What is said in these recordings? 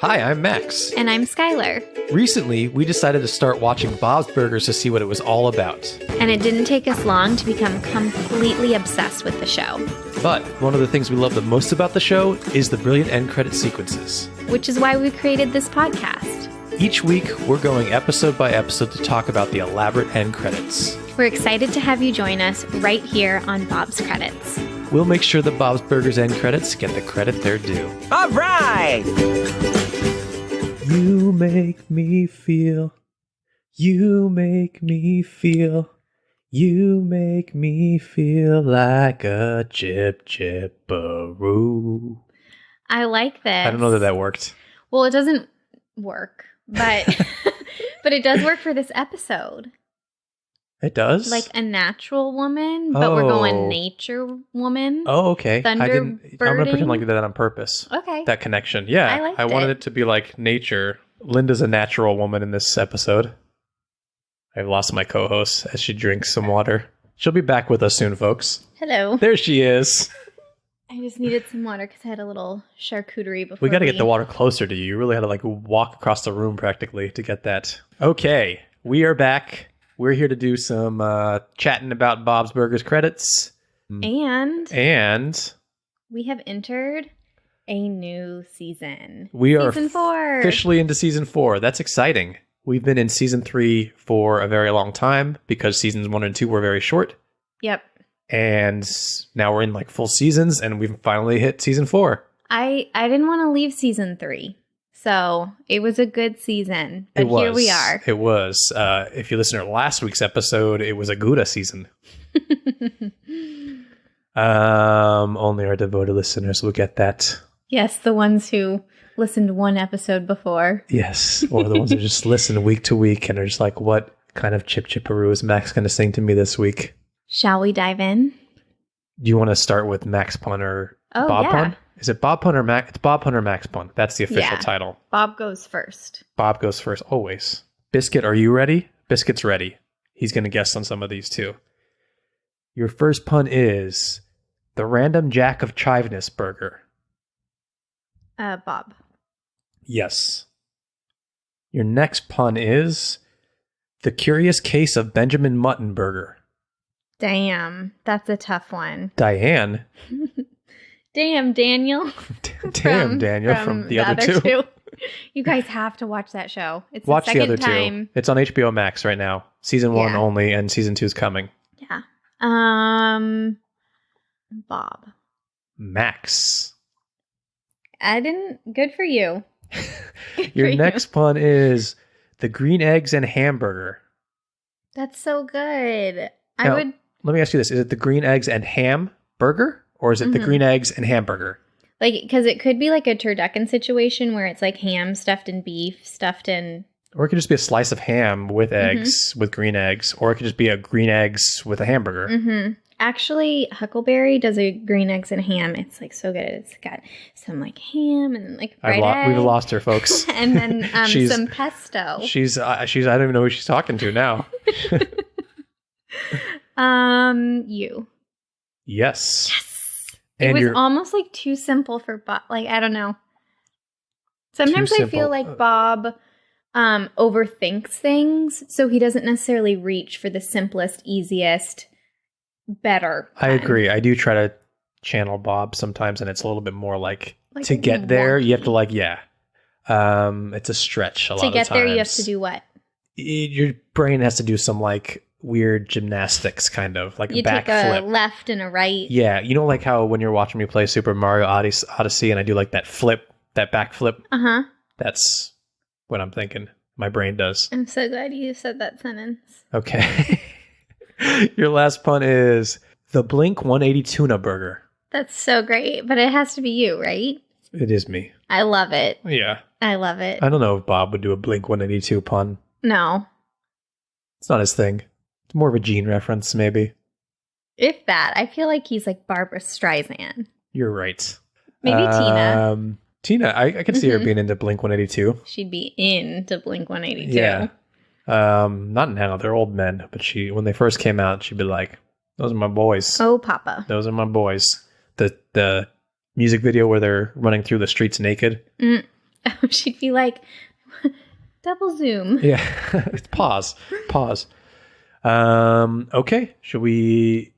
Hi, I'm Max. And I'm Skylar. Recently, we decided to start watching Bob's Burgers to see what it was all about. And it didn't take us long to become completely obsessed with the show. But one of the things we love the most about the show is the brilliant end credit sequences. Which is why we created this podcast. Each week, we're going episode by episode to talk about the elaborate end credits. We're excited to have you join us right here on Bob's Credits. We'll make sure the Bob's Burgers end credits get the credit they're due. All right! You make me feel, you make me feel, you make me feel like a chip-chipperoo. I like this. I don't know that worked. Well, it doesn't work, but but it does work for this episode. It does? Like a natural woman, but we're going nature woman. Oh, okay. I'm going to pretend like I did that on purpose. Okay. That connection. Yeah. I wanted it to be like nature. Linda's a natural woman in this episode. I've lost my co-host as she drinks some water. She'll be back with us soon, folks. Hello. There she is. I just needed some water because I had a little charcuterie before we got to get the water closer to you. You really had to like walk across the room practically to get that. Okay. We are back. We're here to do some chatting about Bob's Burgers credits. And we have entered a new season. We are season 4. Officially into season 4. That's exciting. We've been in season 3 for a very long time because seasons 1 and 2 were very short. Yep. And now we're in like full seasons and we've finally hit season 4. I didn't want to leave season 3. So it was a good season, but here we are. It was. If you listen to last week's episode, it was a Gouda season. Only our devoted listeners will get that. Yes, the ones who listened one episode before. Yes, or the ones who just listen week to week and are just like, what kind of chip-chipperoo is Max going to sing to me this week? Shall we dive in? Do you want to start with Max Pun or Bob Pun? Is it Bob Pun or Max? It's Bob Pun or Max Pun. That's the official title. Bob goes first. Bob goes first, always. Biscuit, are you ready? Biscuit's ready. He's going to guess on some of these too. Your first pun is the Random Jack of Chiveness Burger. Bob. Yes. Your next pun is the Curious Case of Benjamin Mutton Burger. Damn, that's a tough one. Diane. Damn, Daniel. Damn, Daniel from the other two. You guys have to watch that show. It's watch the second other time. Two. It's on HBO Max right now. Season 1 only, and season 2 is coming. Yeah. Bob. Max. Good for you. Your next pun is the green eggs and hamburger. That's so good. Let me ask you this. Is it the green eggs and ham burger? Or is it the green eggs and hamburger? Like, because it could be like a turducken situation where it's like ham stuffed in beef, stuffed in... Or it could just be a slice of ham with eggs, with green eggs. Or it could just be a green eggs with a hamburger. Mm-hmm. Actually, Huckleberry does a green eggs and ham. It's like so good. It's got some like ham and then like fried egg. We've lost her, folks. And then some pesto. She's I don't even know who she's talking to now. You. Yes. It was almost like too simple for Bob. Like, I don't know. Sometimes I feel like Bob overthinks things, so he doesn't necessarily reach for the simplest, easiest, better pun. I agree. I do try to channel Bob sometimes, and it's a little bit more like to get there, you have to it's a stretch a lot of times. To get there, you have to do what? Your brain has to do some like weird gymnastics, kind of like a back flip. You take a left and a right. Yeah, you know, like how when you're watching me play Super Mario Odyssey and I do like that flip, that back flip. That's what I'm thinking. My brain does. I'm so glad you said that sentence. Okay. Your last pun is the Blink 180 tuna burger. That's so great, but it has to be you, right? It is me. I love it. Yeah. I love it. I don't know if Bob would do a Blink 182 pun. No. It's not his thing. It's more of a Gene reference, maybe. If that. I feel like he's like Barbra Streisand. You're right. Maybe Tina. Tina, I could see her being into Blink 182. She'd be into Blink 182. Yeah. Not now. They're old men. But when they first came out, she'd be like, those are my boys. Oh, Papa. Those are my boys. The music video where they're running through the streets naked. Oh, she'd be like, double zoom. Yeah. Pause. Okay. Should we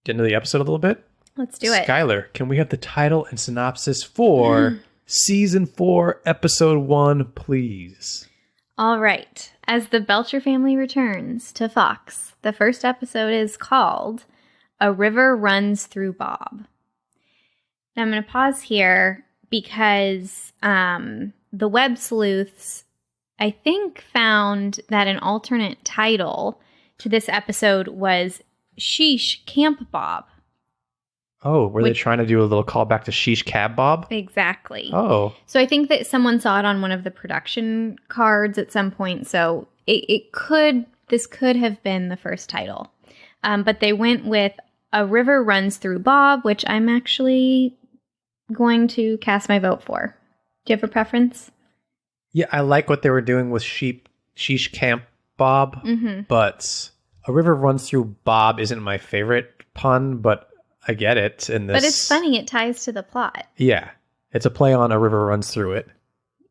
get into the episode a little bit? Let's do it. Skylar, can we have the title and synopsis for Season 4, Episode 1, please? All right. As the Belcher family returns to Fox, the first episode is called A River Runs Through Bob. Now I'm going to pause here because the web sleuths, I think, found that an alternate title to this episode was Sheesh Camp Bob. Oh, were they trying to do a little callback to Sheesh Cab Bob? Exactly. Oh. So I think that someone saw it on one of the production cards at some point. So this could have been the first title. But they went with A River Runs Through Bob, which I'm actually going to cast my vote for. Do you have a preference? Yeah, I like what they were doing with Sheesh Camp Bob, but A River Runs Through Bob isn't my favorite pun, but I get it. But it's funny. It ties to the plot. Yeah. It's a play on A River Runs Through It.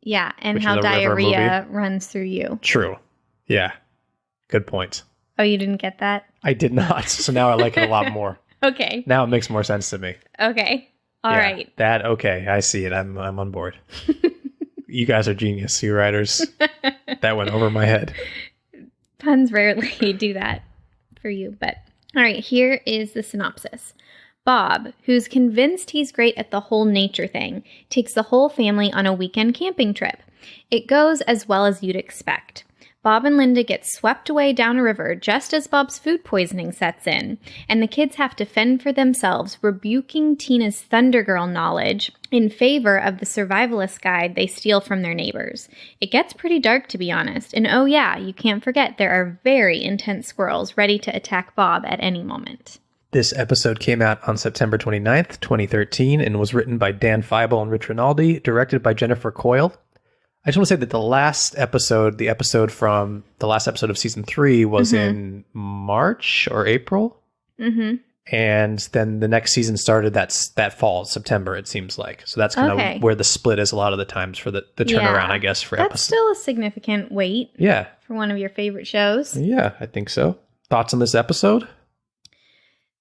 Yeah, and how diarrhea runs through you. True. Yeah. Good point. Oh, you didn't get that? I did not. So now I like it a lot more. Okay. Now it makes more sense to me. Okay. All right. Okay. I see it. I'm on board. You guys are genius, you writers. That went over my head. Puns rarely do that for you, but all right, here is the synopsis. Bob, who's convinced he's great at the whole nature thing, takes the whole family on a weekend camping trip. It goes as well as you'd expect. Bob and Linda get swept away down a river just as Bob's food poisoning sets in, and the kids have to fend for themselves, rebuking Tina's Thunder Girl knowledge in favor of the survivalist guide they steal from their neighbors. It gets pretty dark, to be honest, and oh yeah, you can't forget there are very intense squirrels ready to attack Bob at any moment. This episode came out on September 29th, 2013, and was written by Dan Feibel and Rich Rinaldi, directed by Jennifer Coyle. I just want to say that the last episode of season 3 was in March or April. Mm-hmm. And then the next season started that fall, September, it seems like. So that's kind of where the split is a lot of the times for the turnaround, I guess, for episodes. That's still a significant wait. Yeah. For one of your favorite shows. Yeah, I think so. Thoughts on this episode?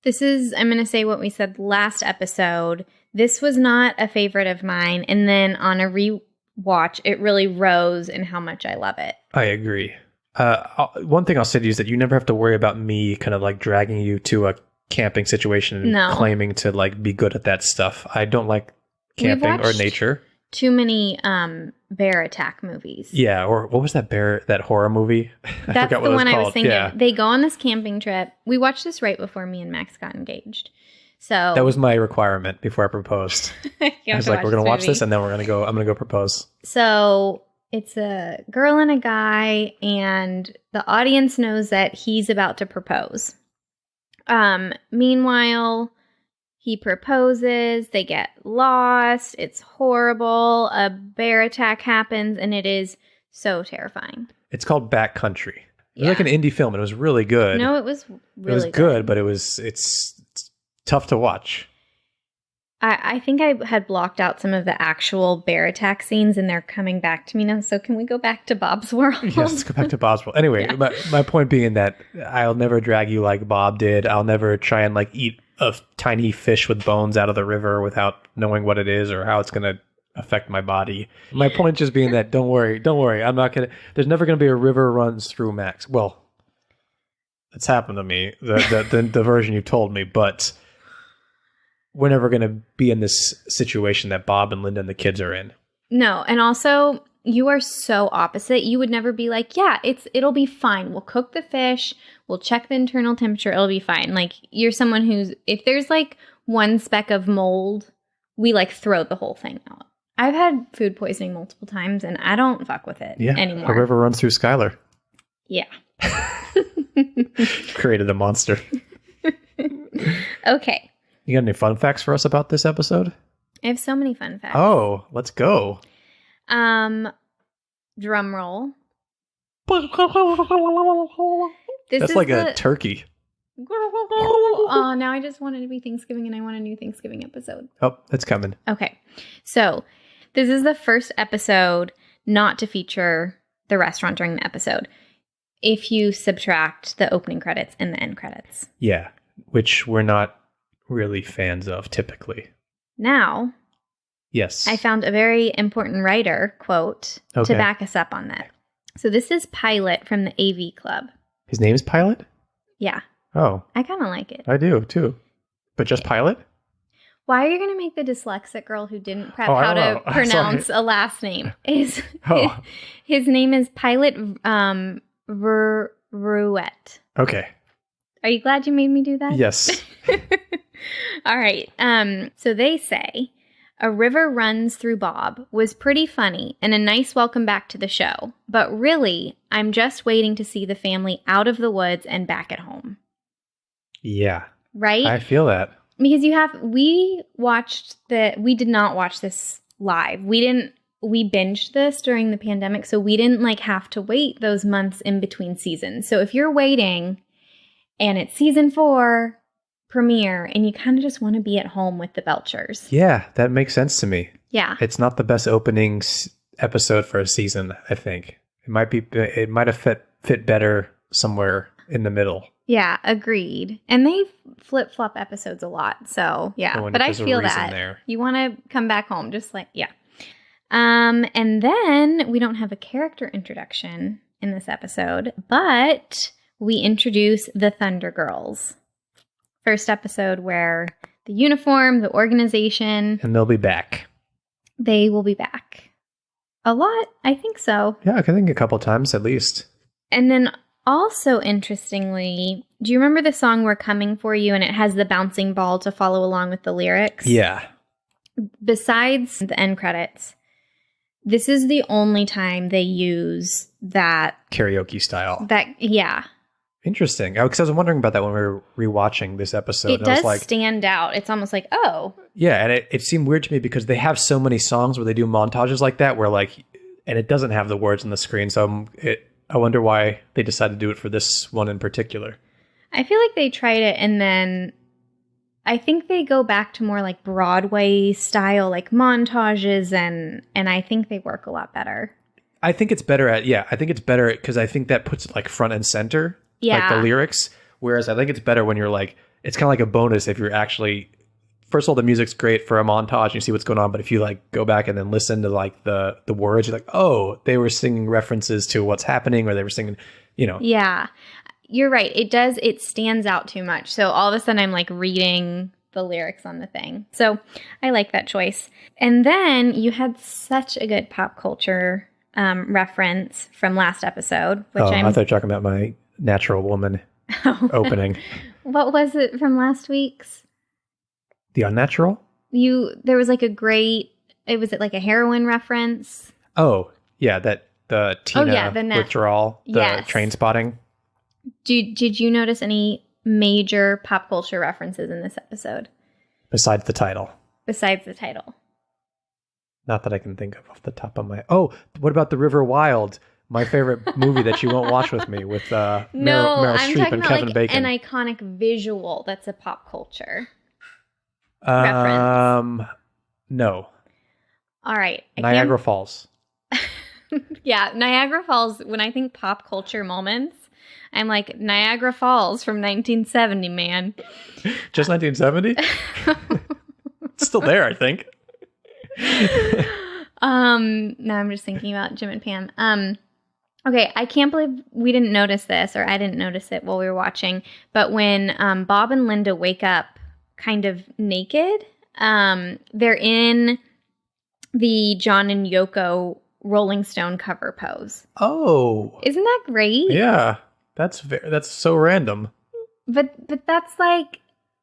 I'm going to say what we said last episode. This was not a favorite of mine. And then on a rewatch, it really rose in how much I love it. I agree. One thing I'll say to you is that you never have to worry about me kind of like dragging you to a camping situation and claiming to like be good at that stuff. I don't like camping or nature. Too many bear attack movies. Yeah, or what was that horror movie? That's the one I was thinking. Yeah. They go on this camping trip. We watched this right before me and Max got engaged. So that was my requirement before I proposed. I was like, we're going to watch this and then I'm going to go propose. So it's a girl and a guy, and the audience knows that he's about to propose. Meanwhile, he proposes, they get lost, it's horrible, a bear attack happens, and it is so terrifying. It's called Backcountry. It was like an indie film, and it was really good. No, it was really It was good, but it's tough to watch. I think I had blocked out some of the actual bear attack scenes, and they're coming back to me now, so can we go back to Bob's World? Yes, let's go back to Bob's World. Anyway, my point being that I'll never drag you like Bob did. I'll never try and like eat a tiny fish with bones out of the river without knowing what it is or how it's going to affect my body. My point just being that don't worry. I'm not going to, there's never going to be a river runs through Max. Well, it's happened to me, the version you told me, but we're never going to be in this situation that Bob and Linda and the kids are in. No. And also, you are so opposite. You would never be like, yeah, it'll be fine. We'll cook the fish. We'll check the internal temperature. It'll be fine. Like, you're someone who's, if there's like one speck of mold, we like throw the whole thing out. I've had food poisoning multiple times and I don't fuck with it anymore. A river runs through Skylar. Yeah. Created a monster. Okay. You got any fun facts for us about this episode? I have so many fun facts. Oh, let's go. Drum roll. That's like a turkey. Oh, now I just wanted to be Thanksgiving and I want a new Thanksgiving episode. Oh, it's coming. Okay. So, This is the first episode not to feature the restaurant during the episode, if you subtract the opening credits and the end credits. Yeah, which we're not really fans of typically. Now, yes, I found a very important writer quote to back us up on that. So this is Pilot from the AV Club. His name is Pilot? Yeah. Oh. I kind of like it. I do, too. But just Pilot? Why are you going to make the dyslexic girl who didn't prep how to pronounce a last name? His name is Pilot Ruette. Okay. Are you glad you made me do that? Yes. All right. So they say, a river runs through Bob was pretty funny and a nice welcome back to the show. But really, I'm just waiting to see the family out of the woods and back at home. Yeah. Right? I feel that. Because we did not watch this live. We binged this during the pandemic, so we didn't have to wait those months in between seasons. So if you're waiting and it's season 4 premiere and you kind of just want to be at home with the Belchers. Yeah, that makes sense to me. Yeah. It's not the best opening episode for a season, I think. It might have fit better somewhere in the middle. Yeah, agreed. And they flip-flop episodes a lot. So, yeah. But I feel that. There. You want to come back home, yeah. And then we don't have a character introduction in this episode, but we introduce the Thunder Girls. First episode where the uniform, the organization. And they'll be back. They will be back. A lot? I think so. Yeah, I think a couple times at least. And then also, interestingly, do you remember the song We're Coming For You, and it has the bouncing ball to follow along with the lyrics? Yeah. Besides the end credits, this is the only time they use that karaoke style. Yeah. Interesting. Because I was wondering about that when we were rewatching this episode. It does stand out. It's almost like, oh. Yeah, and it seemed weird to me because they have so many songs where they do montages like that and it doesn't have the words on the screen, so I wonder why they decided to do it for this one in particular. I feel like they tried it and then I think they go back to more like Broadway style, like montages, and I think they work a lot better. I think it's better because I think that puts it like front and center, like the lyrics. Whereas I think it's better when you're it's kind of like a bonus if you're actually, first of all, the music's great for a montage and you see what's going on. But if you go back and then listen to the words, you're like, oh, they were singing references to what's happening, or they were singing, Yeah, you're right. It stands out too much. So all of a sudden I'm reading the lyrics on the thing. So I like that choice. And then you had such a good pop culture reference from last episode, which I thought you were talking about my Natural Woman opening. What was it from last week's? The Unnatural? There was it was like a heroin reference. Oh, yeah, the Tina withdrawal, the Train Spotting. Did you notice any major pop culture references in this episode? Besides the title. Not that I can think of off the top of my... Oh, what about The River Wild? My favorite movie that you won't watch with me with Meryl Streep and Kevin Bacon. An iconic visual that's a pop culture reference. No. All right. Niagara Falls. Yeah, Niagara Falls. When I think pop culture moments, I'm like, Niagara Falls from 1970, man. Just 1970? It's still there, I think. No, I'm just thinking about Jim and Pam. Okay, I can't believe we didn't notice this, or I didn't notice it while we were watching, but when Bob and Linda wake up kind of naked, they're in the John and Yoko Rolling Stone cover pose. Oh. Isn't that great? Yeah. That's so random. But that's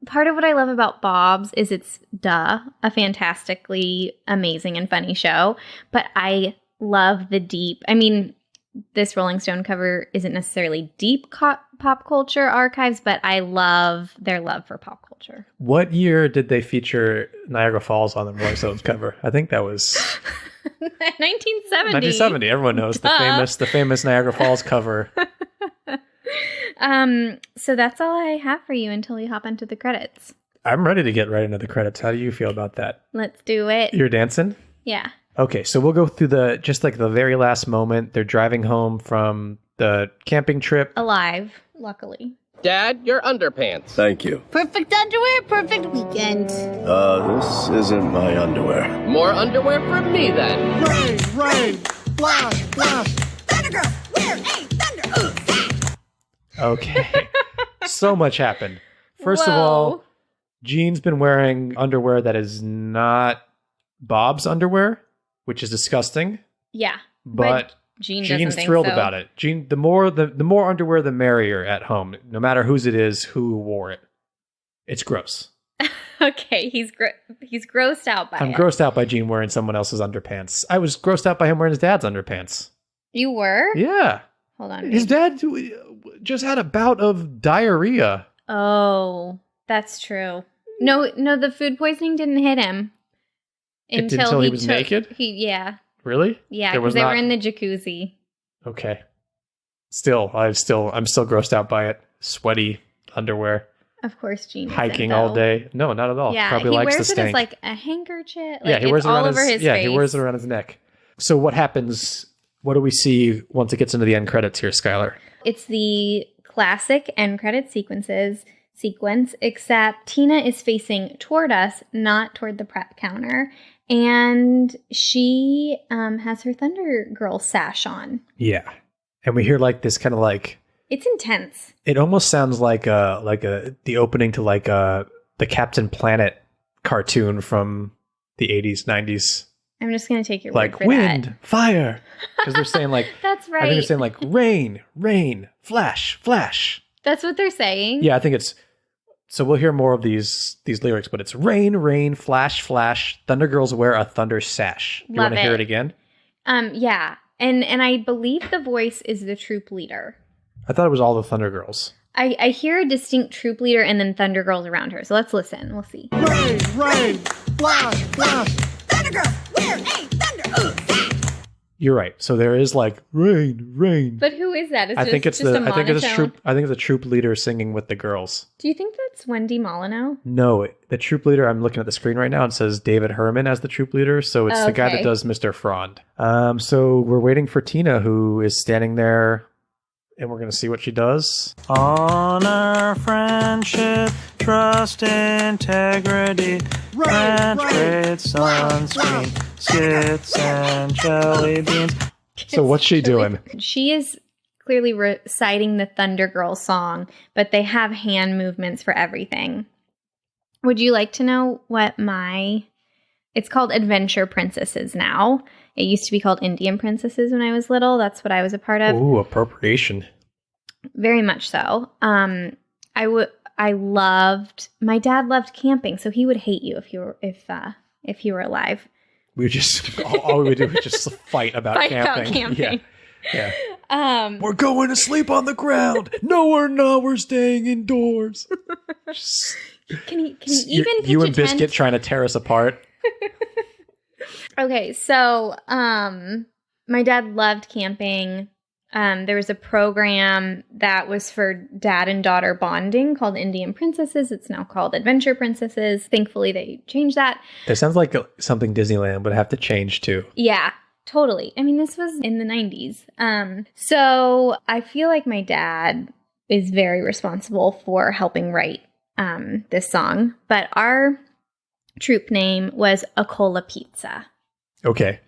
part of what I love about Bob's is it's a fantastically amazing and funny show, but I love this Rolling Stone cover isn't necessarily deep pop culture archives, but I love their love for pop culture. What year did they feature Niagara Falls on the Rolling Stones cover? I think that was 1970. 1970. Everyone knows the famous Niagara Falls cover. So that's all I have for you until we hop into the credits. I'm ready to get right into the credits. How do you feel about that? Let's do it. You're dancing? Yeah. Okay, so we'll go through the very last moment. They're driving home from the camping trip. Alive, luckily. Dad, your underpants. Thank you. Perfect underwear, perfect weekend. This isn't my underwear. More underwear for me, then. Rain, flash, flash. Thundergirl, we're a thunder. Okay. So much happened. First of all, Jean's been wearing underwear that is not Bob's underwear, which is disgusting. Yeah. But Jean's thrilled about it. Jean, the more underwear, the merrier at home, no matter whose it is, who wore it. It's gross. Okay, he's grossed out by it. I'm grossed out by Jean wearing someone else's underpants. I was grossed out by him wearing his dad's underpants. You were? Yeah. Hold on. His dad just had a bout of diarrhea. Oh, that's true. No, the food poisoning didn't hit him until he was naked? Yeah. Really? Yeah, because they were in the jacuzzi. Okay. I'm still grossed out by it. Sweaty underwear. Of course, Gene. Hiking all day. No, not at all. Yeah, probably he likes wears the it stink. as like a handkerchief. Yeah, he wears it all over his face. Yeah, he wears it around his neck. So what happens? What do we see once it gets into the end credits here, Skylar? It's the classic end credit sequence, except Tina is facing toward us, not toward the prep counter. And she has her Thunder Girl sash on. Yeah. And we hear like this kind of like... It's intense. It almost sounds like the opening to like the Captain Planet cartoon from the 80s, 90s. I'm just going to take your word like for wind, that. Fire. Because they're saying like... That's right. I think they're saying like rain, rain, flash, flash. That's what they're saying. Yeah, I think it's... So we'll hear more of these lyrics, but it's rain, rain, flash, flash. Thunder Girls wear a thunder sash. You want to hear it again? Yeah. And I believe the voice is the troop leader. I thought it was all the Thunder Girls. I hear a distinct troop leader and then Thunder Girls around her. So let's listen. We'll see. Rain, flash, flash. Thundergirl, we're a thunder. You're right. So there is like rain, rain. But who is that? I think it's a troop leader singing with the girls. Do you think that's Wendy Molyneux? No, the troop leader. I'm looking at the screen right now. It says David Herman as the troop leader. So it's the guy that does Mr. Frond. So we're waiting for Tina, who is standing there, and we're going to see what she does. Honor, friendship, trust, integrity, French grade, sunscreen, skits, and jelly beans. So what's she doing? She is clearly reciting the Thunder Girl song, but they have hand movements for everything. Would you like to know what it's called Adventure Princesses now. It used to be called Indian Princesses when I was little. That's what I was a part of. Ooh, appropriation. Very much so. My dad loved camping, so he would hate you if you were alive. We just all we would do was just fight about camping. Yeah. We're going to sleep on the ground. No, we're not. We're staying indoors. Can he even you and Biscuit trying to tear us apart? Okay, so my dad loved camping. There was a program that was for dad and daughter bonding called Indian Princesses. It's now called Adventure Princesses. Thankfully, they changed that. It sounds like something Disneyland would have to change too. Yeah, totally. I mean, this was in the 90s. So I feel like my dad is very responsible for helping write this song. But our troop name was A Cola Pizza. Okay.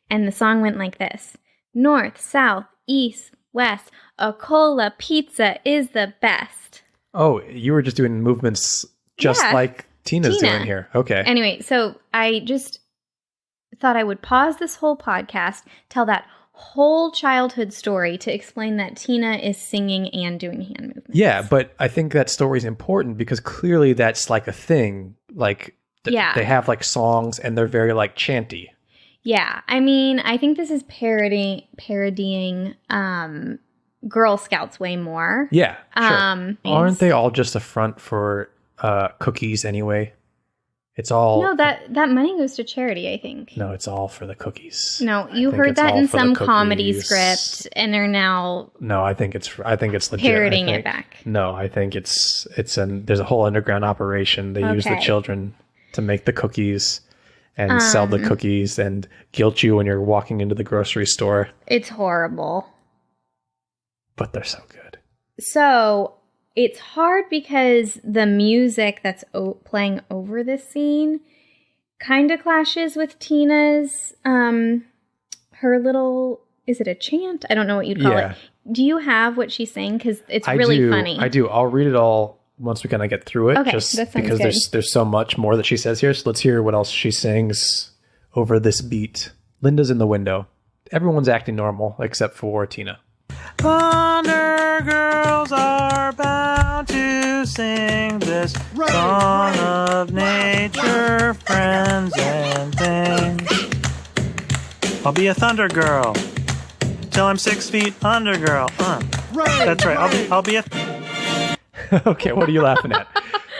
And the song went like this. North, south, east, west, a cola pizza is the best. Oh, you were just doing movements just like Tina's doing here. Okay. Anyway, so I just thought I would pause this whole podcast, tell that whole childhood story to explain that Tina is singing and doing hand movements. Yeah, but I think that story is important because clearly that's like a thing. Like they have like songs and they're very like chanty. Yeah, I mean, I think this is parodying Girl Scouts way more. Yeah, sure. Aren't they all just a front for cookies anyway? It's all... No, that money goes to charity, I think. No, it's all for the cookies. No, you heard that in some comedy script, and they're now... No, I think it's legit. Parodying it back. No, I think there's a whole underground operation. They use the children to make the cookies. and sell the cookies and guilt you when you're walking into the grocery store. It's horrible. But they're so good. So it's hard because the music that's playing over this scene kind of clashes with Tina's, her little, is it a chant? I don't know what you'd call it. Do you have what she's saying? Because it's really funny. I do. I'll read it all once we kind of get through it. Okay, just that sounds because good. there's so much more that she says here. So let's hear what else she sings over this beat. Linda's in the window. Everyone's acting normal except for Tina. Thunder girls are bound to sing this song of nature, friends and things. I'll be a thunder girl till I'm 6 feet under, girl. That's right. I'll be a. Okay, what are you laughing at?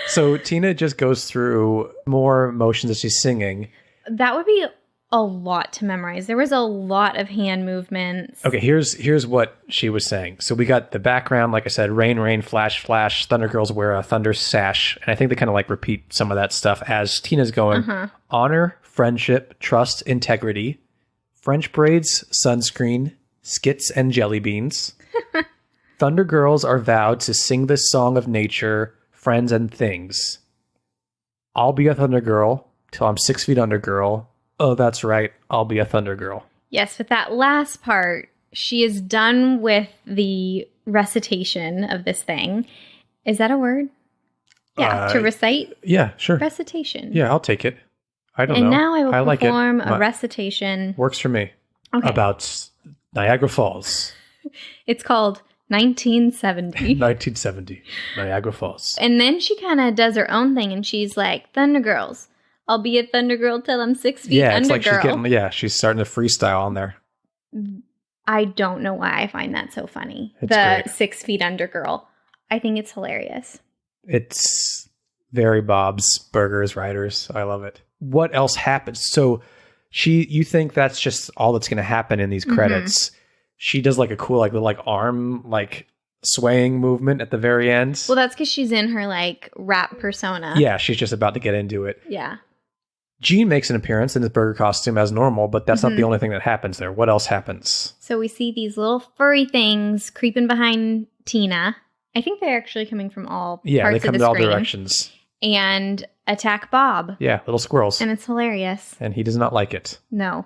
So Tina just goes through more motions as she's singing. That would be a lot to memorize. There was a lot of hand movements. Okay, here's what she was saying. So we got the background, like I said, rain, rain, flash, flash. Thunder girls wear a thunder sash. And I think they kind of like repeat some of that stuff as Tina's going. Honor, friendship, trust, integrity, French braids, sunscreen, skits, and jelly beans. Thunder girls are vowed to sing this song of nature, friends, and things. I'll be a thunder girl till I'm 6 feet under, girl. Oh, that's right. I'll be a thunder girl. Yes, but that last part, she is done with the recitation of this thing. Is that a word? Yeah, to recite? Yeah, sure. Recitation. Yeah, I'll take it. I don't know. And now I will like perform a recitation. Works for me. Okay. About Niagara Falls. It's called 1970. 1970. Niagara Falls. And then she kind of does her own thing and she's like, Thunder Girls. I'll be a Thunder Girl till I'm 6 feet under, it's like girl. she's starting to freestyle on there. I don't know why I find that so funny. It's the great. 6 feet under girl. I think it's hilarious. It's very Bob's Burgers Riders. I love it. What else happens? So you think that's just all that's going to happen in these credits. She does like a cool little arm swaying movement at the very end. Well, that's because she's in her rap persona. Yeah, she's just about to get into it. Yeah. Gene makes an appearance in his burger costume as normal, but that's not the only thing that happens there. What else happens? So we see these little furry things creeping behind Tina. I think they're actually coming from all parts of the screen. Yeah, they come to all directions. And attack Bob. Yeah, little squirrels. And it's hilarious. And he does not like it. No.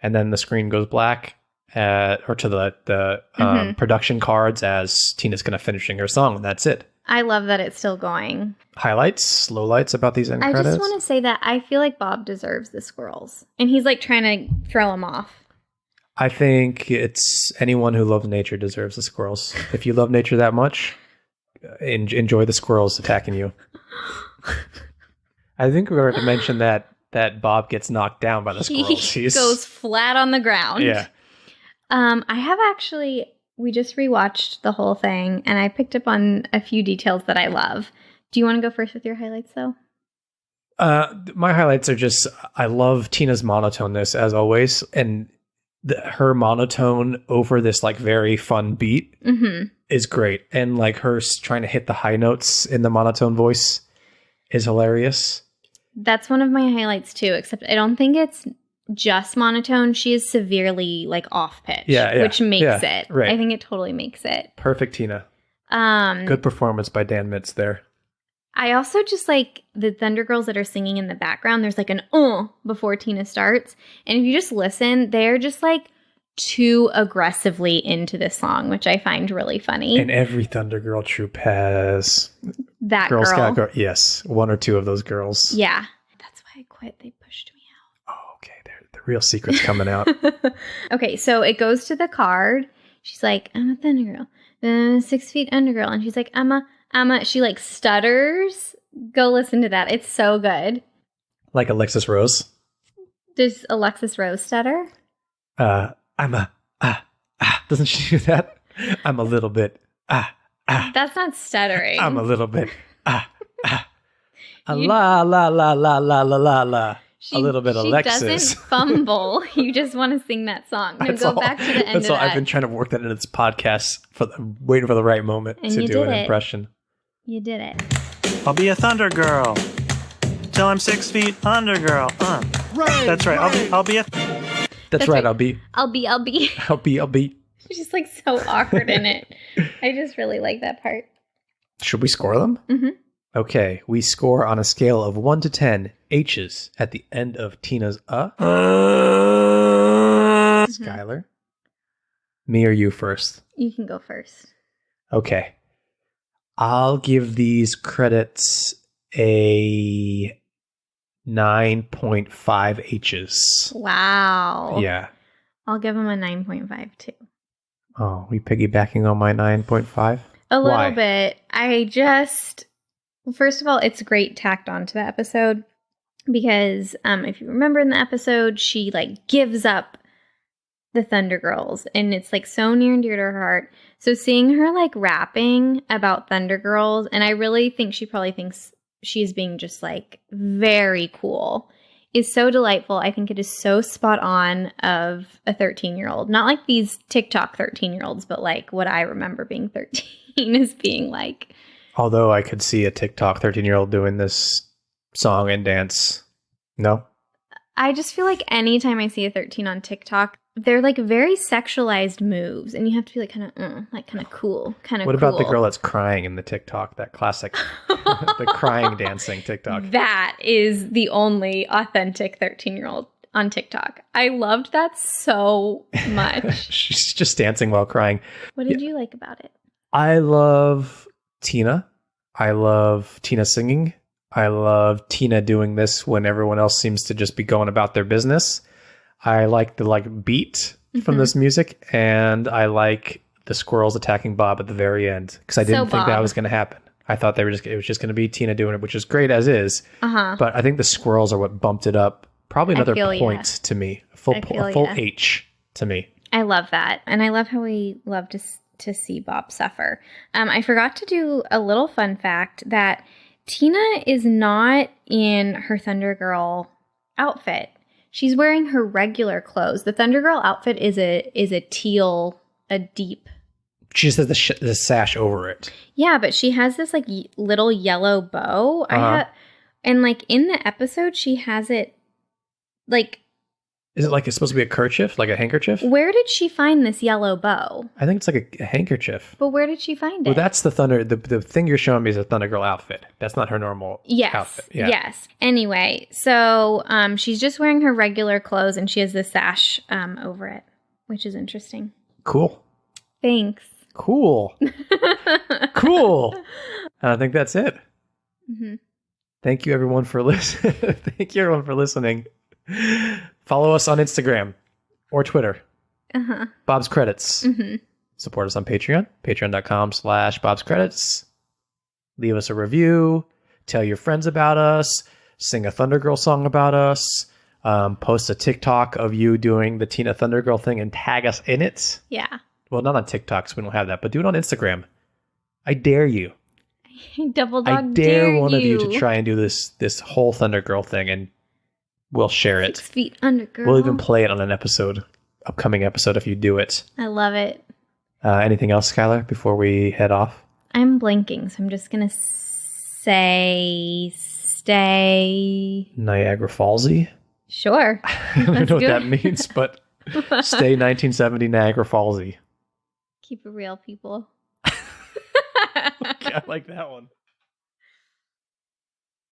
And then the screen goes black, or to the production cards as Tina's kind of finishing her song, and that's it. I love that it's still going. Highlights, lowlights about these end credits? I just want to say that I feel like Bob deserves the squirrels. And he's trying to throw them off. I think it's anyone who loves nature deserves the squirrels. If you love nature that much, enjoy the squirrels attacking you. I think we were to mention that Bob gets knocked down by the squirrels. He goes flat on the ground. Yeah. I have actually, we just rewatched the whole thing, and I picked up on a few details that I love. Do you want to go first with your highlights, though? My highlights are just, I love Tina's monotoneness, as always, and her monotone over this very fun beat is great. And her trying to hit the high notes in the monotone voice is hilarious. That's one of my highlights, too, except I don't think it's just monotone. She is severely off pitch, which makes it. Right. I think it totally makes it. Perfect, Tina. Good performance by Dan Mitz there. I also just the Thunder Girls that are singing in the background. There's an before Tina starts. And if you just listen, they're just too aggressively into this song, which I find really funny. And every Thunder Girl troupe has that Girl girl. Scout girl. Yes, one or two of those girls. Yeah. That's why I quit. They pushed me out. Oh, okay. The real secret's coming out. Okay, so it goes to the card. She's like, I'm a Thunder Girl. 6 feet under girl. And she's like, she stutters. Go listen to that. It's so good. Like Alexis Rose. Does Alexis Rose stutter? Doesn't she do that? I'm a little bit, That's not stuttering. I'm a little bit, la, la, la, la, la, la, la, la. A little bit Alexis. She doesn't fumble. You just want to sing that song. No, go back to the end That's of all. that. I've been trying to work that into this podcast, waiting for the right moment And to you do an did it. impression. You did it. I'll be a thunder girl till I'm 6 feet under, girl. Rain, That's right. rain. I'll be a. That's right. I'll be. I'll be. She's just like so awkward in it. I just really like that part. Should we score them? Mm-hmm. Okay, we score on a scale of 1 to 10 H's at the end of Tina's Skylar. Me or you first? You can go first. Okay. I'll give these credits a 9.5 H's. Wow. Yeah. I'll give him a 9.5 too. Oh, we piggybacking on my 9.5? A little Why? bit. First of all, it's great tacked onto the episode because if you remember in the episode, she like gives up the Thunder Girls and it's like so near and dear to her heart. So seeing her like rapping about Thunder Girls, and I really think she probably thinks she's being just like very cool, is so delightful. I think it is so spot on of a 13-year-old. Not like these TikTok 13-year-olds, but like what I remember being 13 is being like. Although I could see a TikTok 13-year-old doing this song and dance. No? I just feel like anytime I see a 13 on TikTok, they're like very sexualized moves, and you have to be like kind of cool, kind of. What about the girl that's crying in the TikTok? That classic, the crying dancing TikTok. That is the only authentic 13-year-old on TikTok. I loved that so much. She's just dancing while crying. What did you like about it? I love Tina. I love Tina singing. I love Tina doing this when everyone else seems to just be going about their business. I like the beat from this music, and I like the squirrels attacking Bob at the very end because I didn't think that was going to happen. I thought it was just going to be Tina doing it, which is great as is. But I think the squirrels are what bumped it up. Probably another point to me, a full H to me. I love that, and I love how we love to see Bob suffer. I forgot to do a little fun fact that Tina is not in her Thunder Girl outfit. She's wearing her regular clothes. The Thunder Girl outfit is a teal, a deep. She just has the sash over it. Yeah, but she has this like little yellow bow. And like in the episode, she has it like. Is it like it's supposed to be a kerchief, like a handkerchief? Where did she find this yellow bow? I think it's like a handkerchief. But where did she find it? Well, that's the Thunder. The thing you're showing me is a Thunder Girl outfit. That's not her normal outfit. Yeah. Yes. Anyway, so she's just wearing her regular clothes, and she has the sash over it, which is interesting. Cool. Thanks. Cool. Cool. I think that's it. Mm-hmm. Thank you, everyone, for listening. Thank you, everyone, for listening. Follow us on Instagram or Twitter. Bob's Credits. Mm-hmm. Support us on Patreon. Patreon.com/Bob's Credits. Leave us a review. Tell your friends about us. Sing a Thunder Girl song about us. Post a TikTok of you doing the Tina Thunder Girl thing and tag us in it. Yeah. Well, not on TikTok, so we don't have that, but do it on Instagram. I dare you. Double dog I dare one you. of you to try and do this whole Thunder Girl thing, and we'll share it. 6 feet under, girl. We'll even play it on an upcoming episode if you do it. I love it. Anything else, Skylar, before we head off? I'm blinking, so I'm just going to say stay. Niagara Fallsy? Sure. I don't know what that means, but stay 1970 Niagara Fallsy. Keep it real, people. Okay, I like that one.